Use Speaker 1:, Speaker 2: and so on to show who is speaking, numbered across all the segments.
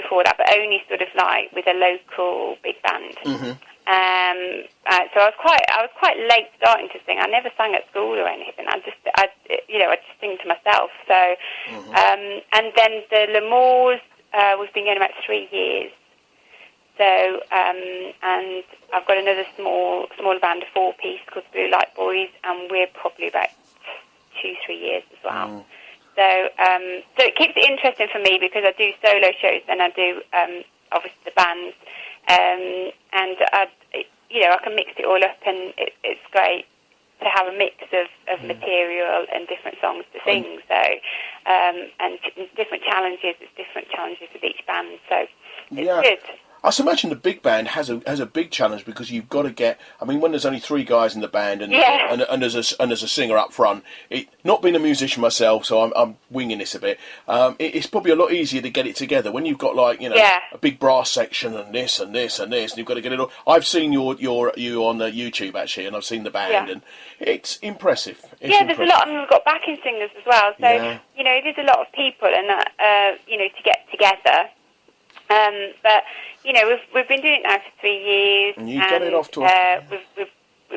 Speaker 1: before that, but only sort of like with a local big band.
Speaker 2: Mm-hmm.
Speaker 1: So I was quite late starting to sing. I never sang at school or anything. I just sing to myself. So, and then the Lamours, we've been going about 3 years. So, and I've got another smaller band, a 4-piece called Blue Light Boys, and we're probably about 2-3 years as well. So it keeps it interesting for me because I do solo shows and I do obviously the bands, and I can mix it all up, and it's great to have a mix of material and different songs to sing. So and different challenges. It's different challenges with each band. So it's good.
Speaker 2: I should imagine the big band has a big challenge because you've got to get. I mean, when there's only 3 guys in the band and there's a singer up front. Not being a musician myself, so I'm winging this a bit. It's probably a lot easier to get it together when you've got a big brass section and this and this and this, and you've got to get it all. I've seen you on the YouTube actually, and I've seen the band, and it's impressive.
Speaker 1: There's a lot. I mean, we've got backing singers as well, so it is a lot of people, and to get together. But we've been doing it now for 3 years,
Speaker 2: and you got it off to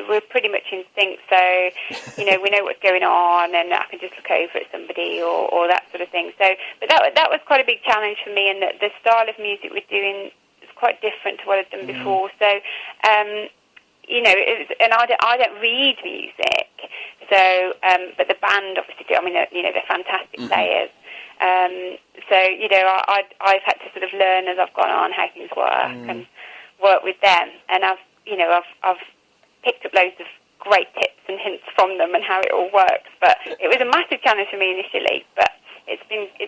Speaker 1: we're pretty much in sync. So we know what's going on, and I can just look over at somebody or that sort of thing. So, but that was quite a big challenge for me, and the style of music we're doing is quite different to what I've done before. So, and I don't read music. So, but the band obviously do. I mean, they're fantastic players. So I've had to sort of learn as I've gone on how things work and work with them, and I've picked up loads of great tips and hints from them and how it all works. But it was a massive challenge for me initially, but it's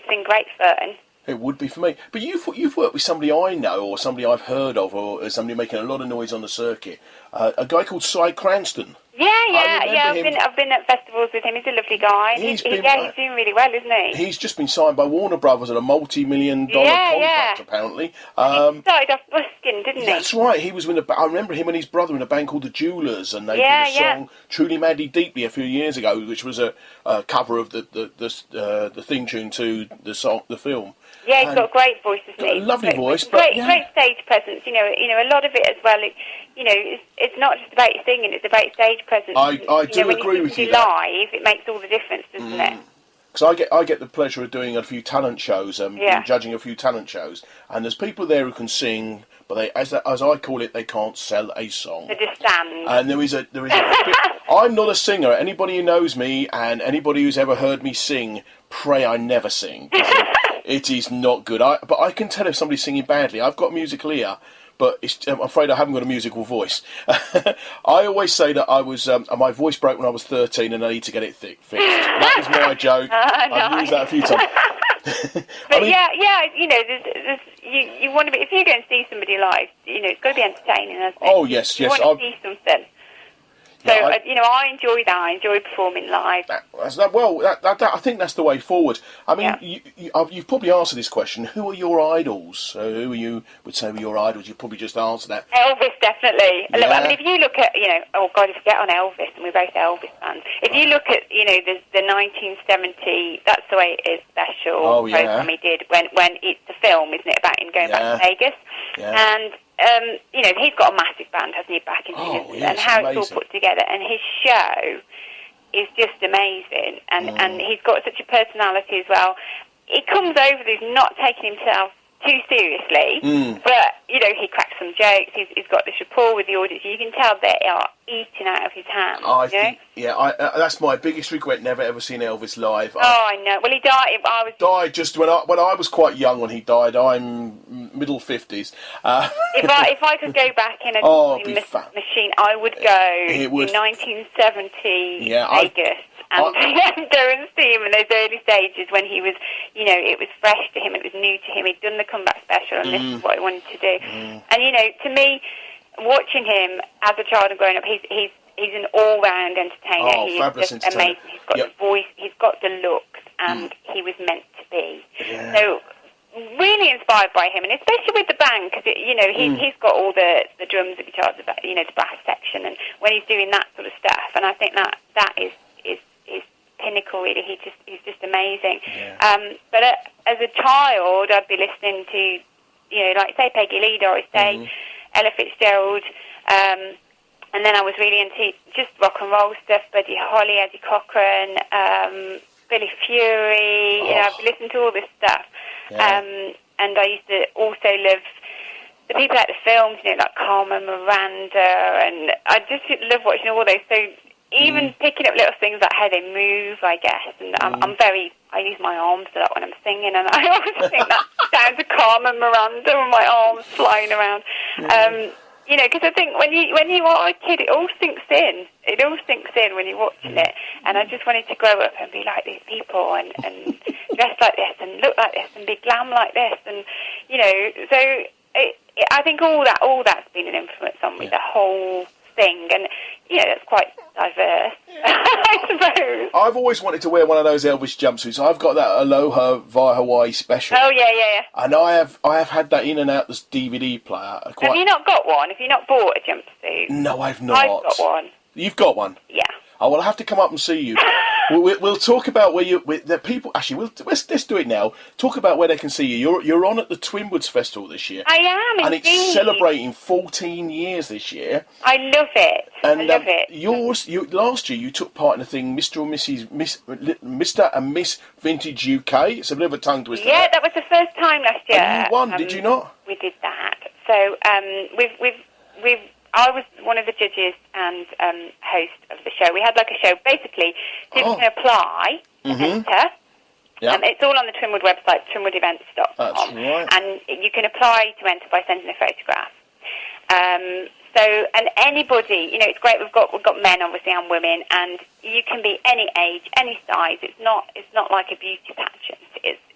Speaker 1: been great fun.
Speaker 2: It would be for me. But you've worked with somebody I know, or somebody I've heard of, or somebody making a lot of noise on the circuit. A guy called Cy Cranston.
Speaker 1: I've been at festivals with him. He's a lovely guy. He's doing really well, isn't he?
Speaker 2: He's just been signed by Warner Brothers at a multi-million-dollar contract, apparently.
Speaker 1: He started off busking, didn't he?
Speaker 2: That's right. He was I remember him and his brother in a band called the Jewelers, and they did a song "Truly Madly Deeply" a few years ago, which was a cover of the theme tune to the film.
Speaker 1: Yeah, he's got a great voice, isn't he?
Speaker 2: A lovely voice,
Speaker 1: great stage presence. A lot of it as well. It's not just about singing; it's about stage presence.
Speaker 2: I do agree with you.
Speaker 1: Live, it makes all the difference, doesn't it?
Speaker 2: Because I get the pleasure of doing a few talent shows, judging a few talent shows, and there's people there who can sing, but they, as I call it, they can't sell a song.
Speaker 1: They just stand.
Speaker 2: And there is a I'm not a singer. Anybody who knows me and anybody who's ever heard me sing, pray I never sing. It is not good. But I can tell if somebody's singing badly. I've got musical ear, but I'm afraid I haven't got a musical voice. I always say that I was my voice broke when I was 13 and I need to get it fixed. That is my joke. I've used that a few times.
Speaker 1: But there's, you want to be, if you go and see somebody live, it's got to be entertaining, hasn't it?
Speaker 2: Oh yes.
Speaker 1: You want to see something. So, I enjoy that. I enjoy performing live.
Speaker 2: I think that's the way forward. I mean, you've probably answered this question. Who are your idols? Who you would say were your idols? You probably just answered that.
Speaker 1: Elvis, definitely. Yeah. I mean, if you look at, if you get on Elvis, and we're both Elvis fans, if you look at, the 1970, That's the Way It Is special program he did, when it's the film, isn't it, about him going back to Vegas? Yeah. And he's got a massive band, hasn't he, back in and how
Speaker 2: amazing.
Speaker 1: It's all put together. And his show is just amazing. And he's got such a personality as well. He comes over as he's not taking himself too seriously, but, he cracks some jokes. He's got this rapport with the audience. You can tell they are eating out of his hands.
Speaker 2: That's my biggest regret, never ever seen Elvis live.
Speaker 1: I know. Well, he died.
Speaker 2: Died just when I was quite young when he died. I'm middle 50s.
Speaker 1: If I could go back in a machine, I would go to 1970 Vegas. And go and see him in those early stages when he was, it was fresh to him, it was new to him. He'd done the comeback special, and this is what he wanted to do. And to me, watching him as a child and growing up, he's an all-round entertainer. He is just amazing. He's got the voice, he's got the looks, and he was meant to be. Yeah. So really inspired by him, and especially with the band, because he's got all the drums, the guitars, the brass section, and when he's doing that sort of stuff, and I think that is pinnacle, really. He's just amazing. Yeah. But as a child, I'd be listening to like say Peggy Lee, Doris Day, Ella Fitzgerald, and then I was really into just rock and roll stuff, Buddy Holly, Eddie Cochran, Billy Fury, I've listened to all this stuff. Yeah. And I used to also love the people at the films, like Carmen Miranda, and I just love watching all those. So even picking up little things like how they move, I guess, and I use my arms a lot when I'm singing, and I always think that down to Carmen Miranda with my arms flying around. Because I think when you are a kid, it all sinks in. It all sinks in when you're watching it. And I just wanted to grow up and be like these people and dress like this and look like this and be glam like this. And, so I think all that's been an influence on me, the whole thing. And, it's quite diverse, I suppose.
Speaker 2: I've always wanted to wear one of those Elvis jumpsuits. I've got that Aloha via Hawaii special.
Speaker 1: Oh, yeah.
Speaker 2: And I have had that in and out this DVD player.
Speaker 1: Have you not got one? Have you not bought a jumpsuit?
Speaker 2: No, I've not.
Speaker 1: I've got one.
Speaker 2: You've got one?
Speaker 1: Yeah.
Speaker 2: Oh, well, I'll have to come up and see you. We'll talk about where the people. Actually, let's do it now. Talk about where they can see you. You're on at the Twinwoods Festival this year.
Speaker 1: I am,
Speaker 2: and
Speaker 1: indeed.
Speaker 2: It's celebrating 14 years this year.
Speaker 1: I love it.
Speaker 2: And
Speaker 1: I love it.
Speaker 2: Last year you took part in a thing, Mr. and Miss Vintage UK. It's a bit of a tongue twister.
Speaker 1: Yeah, that was the first time last year.
Speaker 2: And you won, did you not?
Speaker 1: We did that. So I was one of the judges and host of the show. We had like a show. Basically, people can apply to enter. Yeah. It's all on the Twinwood website, twinwoodevents.com.
Speaker 2: That's right.
Speaker 1: And you can apply to enter by sending a photograph. And anybody, it's great. We've got men obviously and women, and you can be any age, any size. It's not like a beauty pageant.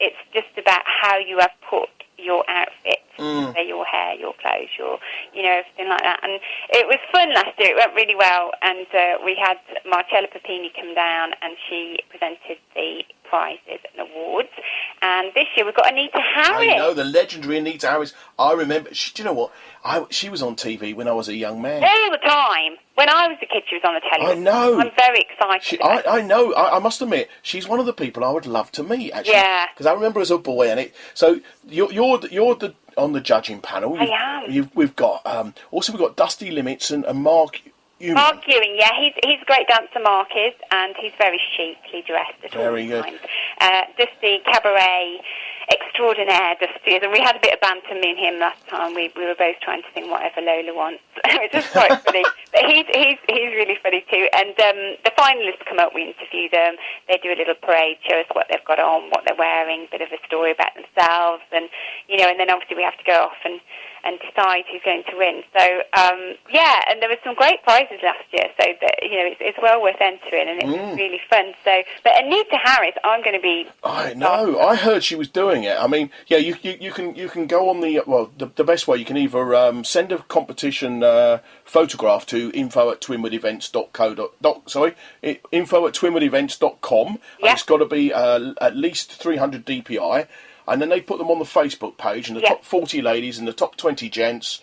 Speaker 1: It's just about how you have put your outfit, your hair, your clothes, everything like that. And it was fun last year. It went really well, and we had Marcella Papini come down, and she presented the prizes and awards. And this year we've got Anita Harris.
Speaker 2: I know, the legendary Anita Harris. I remember. Do you know what? She was on TV when I was a young man.
Speaker 1: All the time. When I was a kid, she was on the telly.
Speaker 2: I know.
Speaker 1: I'm very excited.
Speaker 2: I know. I must admit, she's one of the people I would love to meet. Actually,
Speaker 1: yeah.
Speaker 2: Because I remember as a boy, and so you're on the judging panel.
Speaker 1: I am.
Speaker 2: We've got we've got Dusty Limits and Mark Ewing.
Speaker 1: Mark Ewing, yeah, he's a great dancer, Mark is, and he's very chicly dressed at all times. Dusty, cabaret extraordinaire, Dusty is, and we had a bit of banter, me and him, last time. We were both trying to sing Whatever Lola Wants, which is quite funny. But he's really funny too. And the finalists come up, we interview them, they do a little parade, show us what they've got on, what they're wearing, a bit of a story about themselves, and and then obviously we have to go off and decide who's going to win. So, and there were some great prizes last year, so that, it's well worth entering, and it was really fun. So, but Anita Harris, I'm going to be...
Speaker 2: I know, I heard she was doing it. I mean, yeah, you can go on the best way, you can either send a competition photograph to info@twinwoodevents.com.
Speaker 1: Yeah.
Speaker 2: It's got to be at least 300 DPI. And then they put them on the Facebook page, and the top 40 ladies and the top 20 gents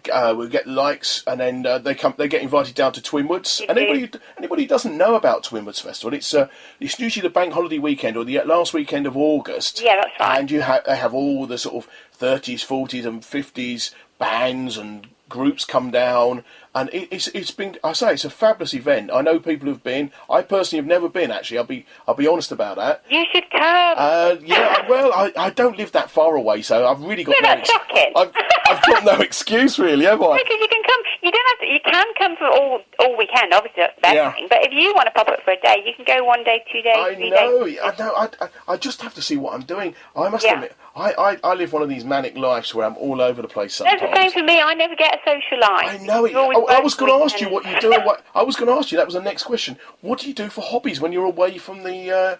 Speaker 2: will get likes, and then they get invited down to Twinwoods. And anybody who doesn't know about Twinwoods Festival, it's usually the bank holiday weekend or the last weekend of August.
Speaker 1: Yeah, that's right.
Speaker 2: And they have all the sort of 30s, 40s, and 50s bands and groups come down, and it's been, I say, it's a fabulous event. I know people who've been. I personally have never been. Actually, I'll be honest about that.
Speaker 1: You should come.
Speaker 2: Well, I don't live that far away, so I've really got
Speaker 1: shocking.
Speaker 2: I've got no excuse, really, have I?
Speaker 1: Because you can come. You don't have to. You can come for all weekend. Obviously, that's the best thing. But if you want to pop up for a day, you can go 1 day, 2 days, 3 days.
Speaker 2: I know. I just have to see what I'm doing. I must admit, I live one of these manic lives where I'm all over the place sometimes.
Speaker 1: That's the same for me. I never get a social life.
Speaker 2: I know it. I was going to ask you what you do. I was going to ask you. That was the next question. What do you do for hobbies when you're away from the?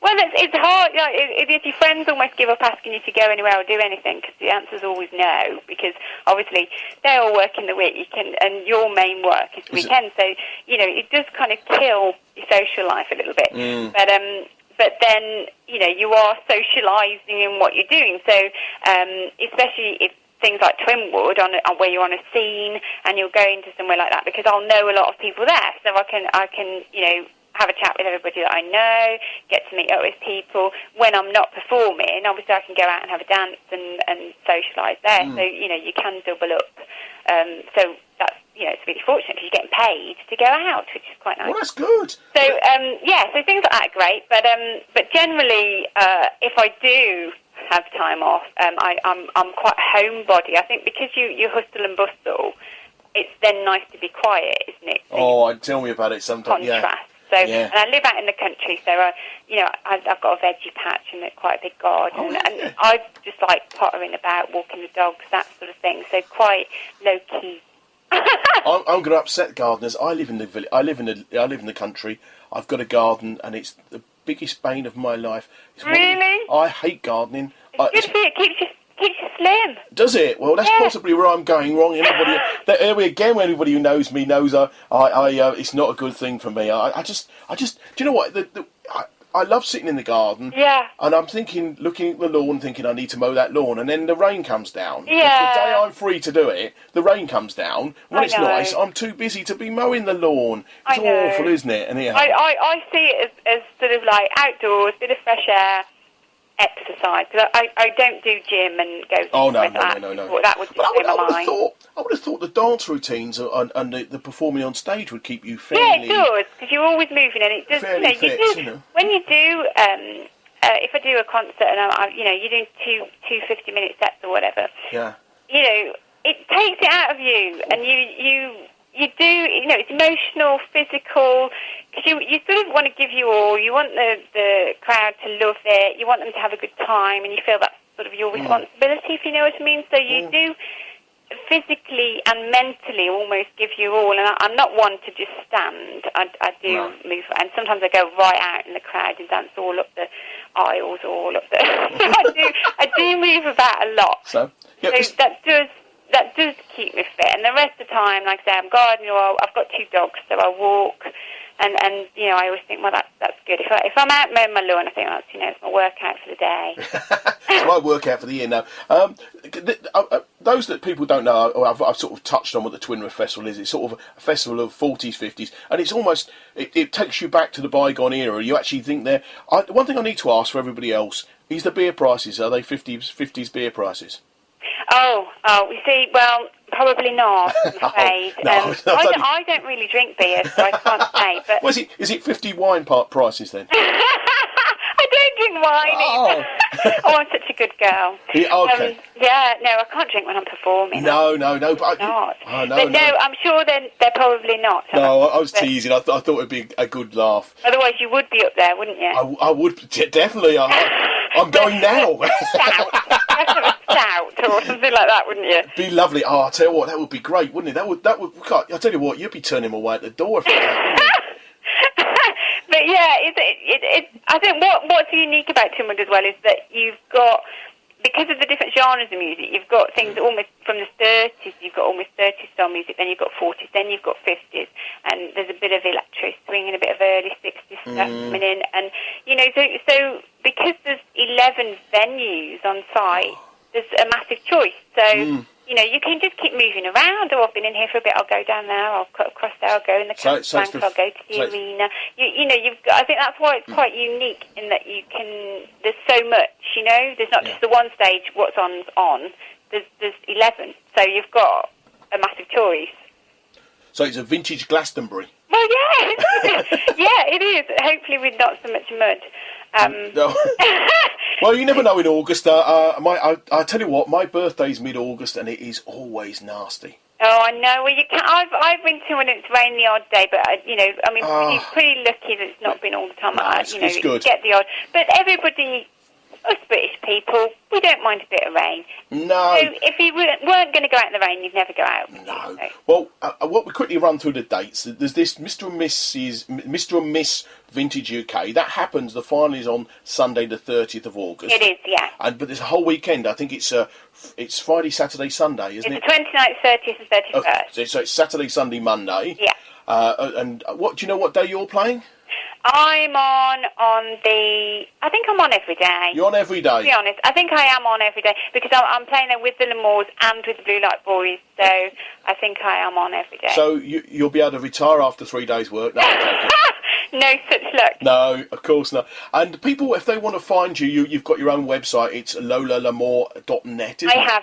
Speaker 1: Well, it's hard. If your friends almost give up asking you to go anywhere or do anything, because the answer's always no. Because obviously they all work in the week, and your main work is the weekend. So it does kind of kill your social life a little bit. But then you are socialising in what you're doing. So especially if things like Twinwood, where you're on a scene and you're going to somewhere like that, because I'll know a lot of people there, so I can have a chat with everybody that I know, get to meet up with people. When I'm not performing, obviously I can go out and have a dance and socialise there. So, you can double up. So that's, it's really fortunate because you're getting paid to go out, which is quite nice.
Speaker 2: Well, that's good.
Speaker 1: So, so things like that are great. But generally, if I do have time off, I'm quite a homebody. I think because you hustle and bustle, it's then nice to be quiet, isn't it? So
Speaker 2: tell me about it sometimes.
Speaker 1: Contrast.
Speaker 2: Yeah.
Speaker 1: So,
Speaker 2: yeah.
Speaker 1: And I live out in the country, so I've got a veggie patch and quite a big garden, and I just like pottering about, walking the dogs, that sort of thing. So quite low key.
Speaker 2: I'm going to upset gardeners. I live in the village. I live in the country. I've got a garden, and it's the biggest bane of my life.
Speaker 1: Really?
Speaker 2: I hate gardening.
Speaker 1: It's good for you. It keeps you slim.
Speaker 2: Does it? Well, that's possibly where I'm going wrong. Anybody who knows me knows it's not a good thing for me. I just, do you know what? I love sitting in the garden.
Speaker 1: Yeah.
Speaker 2: And I'm looking at the lawn, thinking I need to mow that lawn, and then the rain comes down.
Speaker 1: Yeah.
Speaker 2: The day I'm free to do it, the rain comes down. When it's nice, I'm too busy to be mowing the lawn. It's awful, isn't it? And
Speaker 1: I see it as sort of like outdoors, bit of fresh air, exercise. Because I don't do gym and go.
Speaker 2: Oh no.
Speaker 1: Well, that would just blow my mind.
Speaker 2: I would have thought the dance routines and the performing on stage would keep you fairly.
Speaker 1: Yeah, it does, because you're always moving, and it does.
Speaker 2: Fairly fit,
Speaker 1: when you do. If I do a concert and you're doing two 50-minute sets or whatever.
Speaker 2: Yeah.
Speaker 1: It takes it out of you, and you do. It's emotional, physical. Because you sort of want to give you all. You want the crowd to love it. You want them to have a good time, and you feel that's sort of your responsibility, if you know what I mean. So you do physically and mentally almost give you all. And I'm not one to just stand. I do move, and sometimes I go right out in the crowd and dance all up the aisles, all up the. I do move about a lot.
Speaker 2: So
Speaker 1: that does keep me fit. And the rest of the time, like I say, I'm gardening. I've got 2 dogs, so I walk. And I always think, well, that's good. If I'm out mowing my lawn, I think that's it's my workout for the day.
Speaker 2: It's my workout for the year now. Those that people don't know, I've sort of touched on what the Twin Riff Festival is. It's sort of a festival of 40s, 50s, and it's almost it takes you back to the bygone era. You actually think there. One thing I need to ask for everybody else is the beer prices. Are they 50s beer prices?
Speaker 1: Oh, you see, well, probably not, I'm afraid. I don't really drink beer, so I can't say. But
Speaker 2: well, is it 50 wine prices then?
Speaker 1: I don't drink wine either. I'm such a good girl.
Speaker 2: Yeah, okay.
Speaker 1: No, I can't drink when I'm performing.
Speaker 2: No,
Speaker 1: but
Speaker 2: no.
Speaker 1: I'm sure they're probably not.
Speaker 2: No, I was teasing. I thought it'd be a good laugh.
Speaker 1: Otherwise, you would be up there, wouldn't you?
Speaker 2: I would definitely. I'm going now.
Speaker 1: Stout or something like that, wouldn't you?
Speaker 2: Be lovely. Oh, I tell you what, that would be great, wouldn't it? That would. I tell you what, you'd be turning him away at the door if that, wouldn't you?
Speaker 1: But yeah, I think what's unique about Twinwood as well is that you've got, because of the different genres of music, you've got things almost from the 30s, you've got almost 30s style music, then you've got 40s, then you've got 50s, and there's a bit of electro swing and a bit of early 60s stuff coming in, and so because there's 11 venues on site, there's a massive choice. So you can just keep moving around. Oh, I've been in here for a bit. I'll go down there. I'll cut across there. I'll go in the bank. I'll go to the arena. You've got, I think that's why it's quite unique in that you can. There's so much. There's not just the one stage. What's on. There's 11. So you've got a massive choice.
Speaker 2: So it's a vintage Glastonbury.
Speaker 1: Well, yeah, it is. Hopefully with not so much mud.
Speaker 2: No. Well, you never know in August. I tell you what, my birthday's mid-August, and it is always nasty.
Speaker 1: Oh, I know. Well, you can. I've been to when it's rained the odd day, but you're pretty lucky that it's not been all the time.
Speaker 2: It's good.
Speaker 1: You get the odd, but everybody. Us British people, we don't mind a bit of rain.
Speaker 2: No.
Speaker 1: So if you weren't going to go out in the rain, you'd never go out.
Speaker 2: No. Well, what we quickly run through the dates. There's this Mr. and Miss Vintage UK. That happens. The final is on Sunday, the 30th of August.
Speaker 1: It is, yeah.
Speaker 2: But there's a whole weekend. I think it's Friday, Saturday, Sunday, isn't it?
Speaker 1: It's the 29th, 30th, and 31st.
Speaker 2: So it's Saturday, Sunday, Monday.
Speaker 1: Yeah.
Speaker 2: And do you know what day you're playing?
Speaker 1: I'm on the... I think I'm on every day.
Speaker 2: You're on every day?
Speaker 1: To be honest, I think I am on every day because I'm playing there with the Lamours and with the Blue Light Boys, so I think I am on every day.
Speaker 2: So you'll be able to retire after 3 days' work?
Speaker 1: No such luck.
Speaker 2: No, of course not. And people, if they want to find you, you've got your own website. It's lolalamour.net, isn't it?
Speaker 1: I have,